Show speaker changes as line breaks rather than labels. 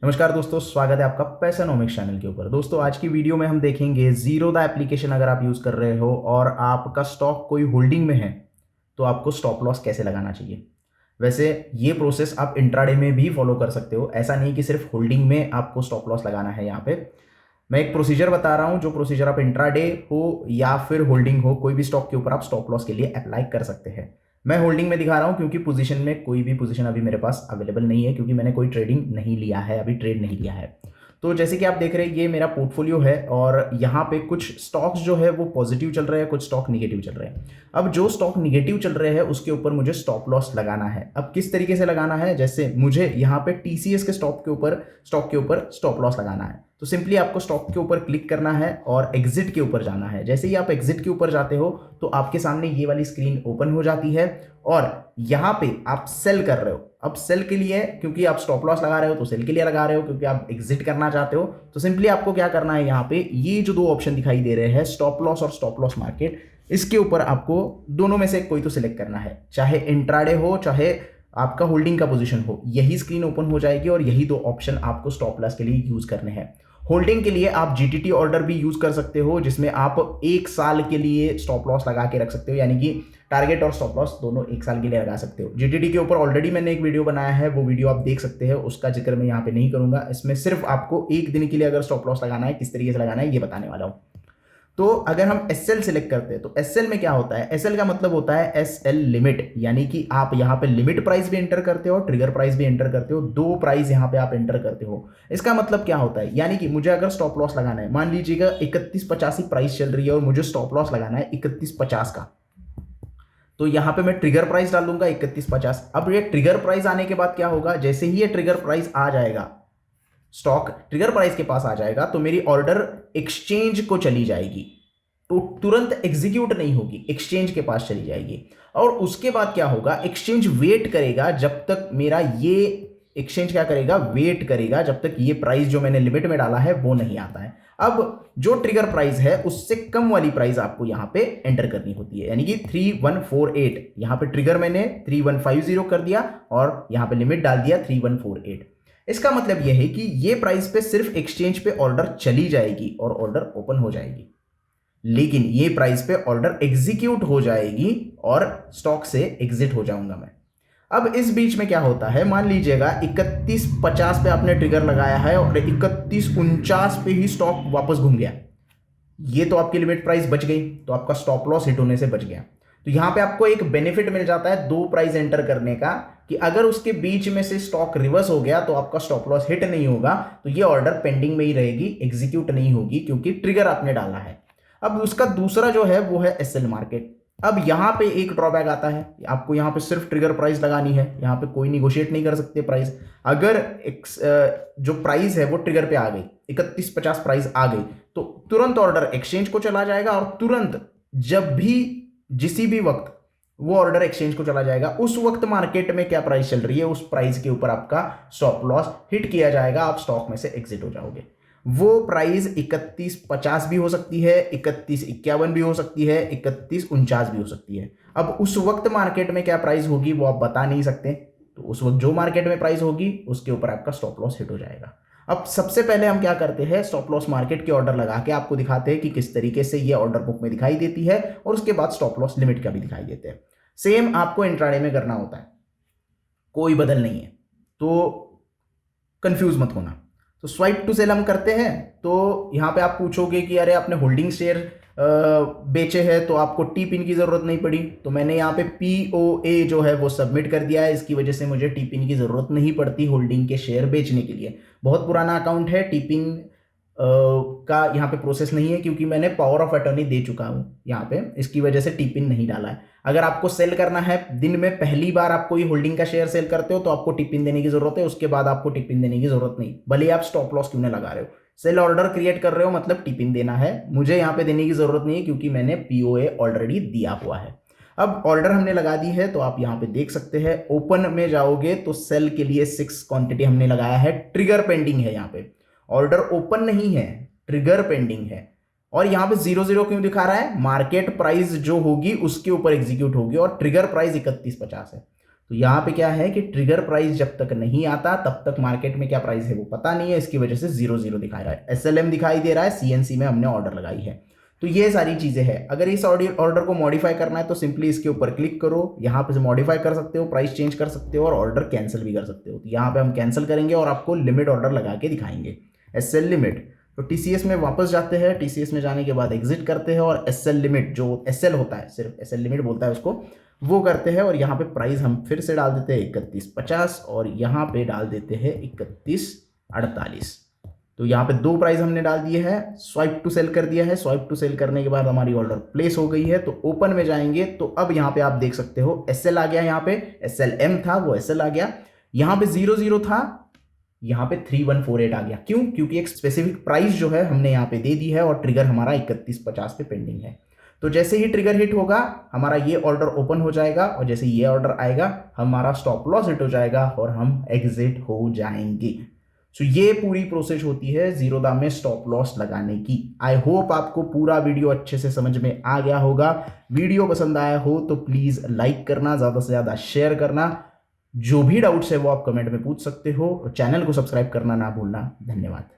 नमस्कार दोस्तों, स्वागत है आपका पैसानोमिक्स चैनल के ऊपर। दोस्तों आज की वीडियो में हम देखेंगे जीरोधा एप्लीकेशन अगर आप यूज़ कर रहे हो और आपका स्टॉक कोई होल्डिंग में है तो आपको स्टॉप लॉस कैसे लगाना चाहिए। वैसे ये प्रोसेस आप इंट्राडे में भी फॉलो कर सकते हो, ऐसा नहीं कि सिर्फ होल्डिंग में आपको स्टॉप लॉस लगाना है। यहाँ पे मैं एक प्रोसीजर बता रहा हूँ, जो प्रोसीजर आप इंट्राडे हो या फिर होल्डिंग हो, कोई भी स्टॉक के ऊपर आप स्टॉप लॉस के लिए अप्लाई कर सकते हैं। मैं होल्डिंग में दिखा रहा हूं क्योंकि पोजीशन में कोई भी पोजीशन अभी मेरे पास अवेलेबल नहीं है, क्योंकि मैंने कोई ट्रेडिंग नहीं लिया है, अभी ट्रेड नहीं लिया है। तो जैसे कि आप देख रहे हैं ये मेरा पोर्टफोलियो है और यहाँ पे कुछ स्टॉक्स जो है वो पॉजिटिव चल रहे हैं, कुछ स्टॉक निगेटिव चल रहे हैं। अब जो स्टॉक निगेटिव चल रहे हैं उसके ऊपर मुझे स्टॉप लॉस लगाना है। अब किस तरीके से लगाना है, जैसे मुझे यहाँ पे टीसीएस के स्टॉक के ऊपर स्टॉप लॉस लगाना है तो सिंपली आपको स्टॉक के ऊपर क्लिक करना है और एग्जिट के ऊपर जाना है। जैसे ही आप एग्जिट के ऊपर जाते हो तो आपके सामने ये वाली स्क्रीन ओपन हो जाती है और यहाँ पे आप सेल कर रहे हो। अब सेल के लिए, क्योंकि आप स्टॉप लॉस लगा रहे हो तो सेल के लिए लगा रहे हो, क्योंकि आप एग्जिट करना चाहते हो तो सिंपली आपको क्या करना है, यहाँ पे ये जो दो ऑप्शन दिखाई दे रहे हैं स्टॉप लॉस और स्टॉप लॉस मार्केट, इसके ऊपर आपको दोनों में से कोई तो सिलेक्ट करना है। चाहे इंट्राडे हो चाहे आपका होल्डिंग का पोजीशन हो, यही स्क्रीन ओपन हो जाएगी और यही दो ऑप्शन आपको स्टॉप लॉस के लिए यूज करने हैं। होल्डिंग के लिए आप जीटीटी ऑर्डर भी यूज कर सकते हो, जिसमें आप एक साल के लिए स्टॉप लॉस लगा के रख सकते हो, यानी कि टारगेट और स्टॉप लॉस दोनों एक साल के लिए लगा सकते हो। जीटीटी के ऊपर ऑलरेडी मैंने एक वीडियो बनाया है, वो वीडियो आप देख सकते हैं, उसका जिक्र मैं यहाँ पे नहीं करूंगा। इसमें सिर्फ आपको एक दिन के लिए अगर स्टॉप लॉस लगाना है, किस तरीके से लगाना है ये बताने वाला हूं। तो अगर हम एसएल सिलेक्ट करते हैं तो एसएल में क्या होता है, एसएल का मतलब होता है एसएल लिमिट, यानी कि आप यहाँ पे लिमिट प्राइस भी एंटर करते हो और ट्रिगर प्राइस भी एंटर करते हो, दो प्राइस यहाँ पे आप एंटर करते हो। इसका मतलब क्या होता है, यानी कि मुझे अगर स्टॉप लॉस लगाना है, मान लीजिएगा 31.85 प्राइस चल रही है और मुझे स्टॉप लॉस लगाना है 31.50 का, तो यहाँ पे मैं ट्रिगर प्राइस डाल दूंगा 31.50। अब ये ट्रिगर प्राइस आने के बाद क्या होगा, जैसे ही ये ट्रिगर प्राइस आ जाएगा, स्टॉक ट्रिगर प्राइस के पास आ जाएगा तो मेरी ऑर्डर एक्सचेंज को चली जाएगी, तो तुरंत एग्जीक्यूट नहीं होगी, एक्सचेंज के पास चली जाएगी। और उसके बाद क्या होगा, एक्सचेंज वेट करेगा जब तक मेरा ये एक्सचेंज क्या करेगा, वेट करेगा जब तक ये प्राइस जो मैंने लिमिट में डाला है वो नहीं आता है। अब जो ट्रिगर प्राइस है उससे कम वाली प्राइस आपको यहां पे एंटर करनी होती है, यानी कि 3148। यहां पे ट्रिगर मैंने 3150 कर दिया और यहां पे लिमिट डाल दिया 3148। इसका मतलब यह है कि ये प्राइस पे सिर्फ एक्सचेंज पे ऑर्डर चली जाएगी और ऑर्डर ओपन हो जाएगी, लेकिन ये प्राइस पे ऑर्डर एग्जीक्यूट हो जाएगी और स्टॉक से एग्जिट हो जाऊंगा मैं। अब इस बीच में क्या होता है, मान लीजिएगा 31.50 पे आपने ट्रिगर लगाया है और 31.49 पे ही स्टॉक वापस घूम गया, ये तो आपकी लिमिट प्राइस बच गई, तो आपका स्टॉप लॉस हिट होने से बच गया। तो यहां पे आपको एक बेनिफिट मिल जाता है दो प्राइस एंटर करने का, कि अगर उसके बीच में से स्टॉक रिवर्स हो गया तो आपका स्टॉप लॉस हिट नहीं होगा, तो ये ऑर्डर पेंडिंग में ही रहेगी, एग्जीक्यूट नहीं होगी, क्योंकि ट्रिगर आपने डाला है। अब उसका दूसरा जो है वो है एसएल मार्केट। अब यहां पे एक ड्रॉबैक आता है, आपको यहां पे सिर्फ ट्रिगर प्राइस लगानी है, यहां पे कोई निगोशिएट नहीं कर सकते प्राइस। अगर जो प्राइस है वो ट्रिगर पे आ गई, 31.50 प्राइस आ गई, तो तुरंत ऑर्डर एक्सचेंज को चला जाएगा और तुरंत जब भी जिसी भी वक्त वो ऑर्डर एक्सचेंज को चला जाएगा, उस वक्त मार्केट में क्या प्राइस चल रही है उस प्राइस के ऊपर आपका स्टॉप लॉस हिट किया जाएगा, आप स्टॉक में से एग्जिट हो जाओगे। वो प्राइस 31.50 भी हो सकती है, 31.51 भी हो सकती है, 31.49 भी हो सकती है। अब उस वक्त मार्केट में क्या प्राइस होगी वो आप बता नहीं सकते, तो उस वक्त जो मार्केट में प्राइस होगी उसके ऊपर आपका स्टॉप लॉस हिट हो जाएगा। अब सबसे पहले हम क्या करते हैं, स्टॉप लॉस मार्केट के ऑर्डर लगा के आपको दिखाते हैं कि किस तरीके से ये ऑर्डर बुक में दिखाई देती है, और उसके बाद स्टॉप लॉस लिमिट का भी दिखाई देते हैं। सेम आपको इंट्राडे में करना होता है, कोई बदल नहीं है, तो कंफ्यूज मत होना। तो स्वाइप टू सेल हम करते हैं, तो यहां पे आप पूछोगे कि अरे आपने होल्डिंग शेयर बेचे हैं तो आपको टी पिन की जरूरत नहीं पड़ी, तो मैंने यहाँ पे पीओए जो है वो सबमिट कर दिया है, इसकी वजह से मुझे टी पिन की जरूरत नहीं पड़ती होल्डिंग के शेयर बेचने के लिए। बहुत पुराना अकाउंट है, टी पिन का यहाँ पे प्रोसेस नहीं है, क्योंकि मैंने पावर ऑफ अटॉर्नी दे चुका हूँ यहाँ पे, इसकी वजह से टी पिन नहीं डाला है। अगर आपको सेल करना है, दिन में पहली बार आप कोई होल्डिंग का शेयर सेल करते हो तो आपको टी पिन देने की जरूरत है, उसके बाद आपको टी पिन देने की जरूरत नहीं, भले आप स्टॉप लॉस क्यों ना लगा रहे हो। सेल ऑर्डर क्रिएट कर रहे हो मतलब टी पिन देना है, मुझे यहाँ पे देने की जरूरत नहीं है क्योंकि मैंने पीओए ऑलरेडी दिया हुआ है। अब ऑर्डर हमने लगा दी है, तो आप यहाँ पे देख सकते हैं, ओपन में जाओगे तो सेल के लिए 6 क्वांटिटी हमने लगाया है, ट्रिगर पेंडिंग है, यहाँ पे ऑर्डर ओपन नहीं है, ट्रिगर पेंडिंग है। और यहां पे 00 क्यों दिखा रहा है, मार्केट प्राइस जो होगी उसके ऊपर एग्जीक्यूट होगी और ट्रिगर प्राइस 31.50 है। तो यहाँ पे क्या है कि ट्रिगर प्राइस जब तक नहीं आता तब तक मार्केट में क्या प्राइस है वो पता नहीं है, इसकी वजह से 0 दिखा रहा है। SLM दिखाई दे रहा है, CNC में हमने ऑर्डर लगाई है। तो ये सारी चीजें हैं। अगर इस ऑर्डर को मॉडिफाई करना है तो सिंपली इसके ऊपर क्लिक करो, यहाँ पे से मॉडिफाई कर सकते हो, प्राइस चेंज कर सकते हो और ऑर्डर कैंसिल भी कर सकते हो। तो यहाँ पे हम कैंसिल करेंगे और आपको लिमिट ऑर्डर लगा के दिखाएंगे, SL लिमिट। तो TCS में वापस जाते हैं, TCS में जाने के बाद एग्जिट करते हैं और SL लिमिट, जो SL होता है, सिर्फ SL लिमिट बोलता है उसको, वो करते हैं। और यहाँ पे प्राइस हम फिर से डाल देते हैं 3150 और यहाँ पे डाल देते हैं 3148। तो यहाँ पे 2 प्राइस हमने डाल दिए हैं, स्वाइप टू सेल कर दिया है। स्वाइप टू सेल करने के बाद हमारी ऑर्डर प्लेस हो गई है। तो ओपन में जाएंगे तो अब यहाँ पे आप देख सकते हो SL आ गया, यहाँ पे SLM था वो SL आ गया, यहाँ पे 00 था, यहाँ पे 3148 आ गया। क्यों? क्योंकि एक स्पेसिफिक प्राइस जो है हमने यहाँ पे दे दी है और ट्रिगर हमारा 3150 पे पेंडिंग है। तो जैसे ही ट्रिगर हिट होगा हमारा ये ऑर्डर ओपन हो जाएगा और जैसे ये ऑर्डर आएगा हमारा स्टॉप लॉस हिट हो जाएगा और हम एग्जिट हो जाएंगे। सो ये पूरी प्रोसेस होती है जीरोधा में स्टॉप लॉस लगाने की। आई होप आपको पूरा वीडियो अच्छे से समझ में आ गया होगा। वीडियो पसंद आया हो तो प्लीज लाइक करना, ज्यादा से ज्यादा शेयर करना। जो भी डाउट्स है वो आप कमेंट में पूछ सकते हो। चैनल को सब्सक्राइब करना ना भूलना। धन्यवाद।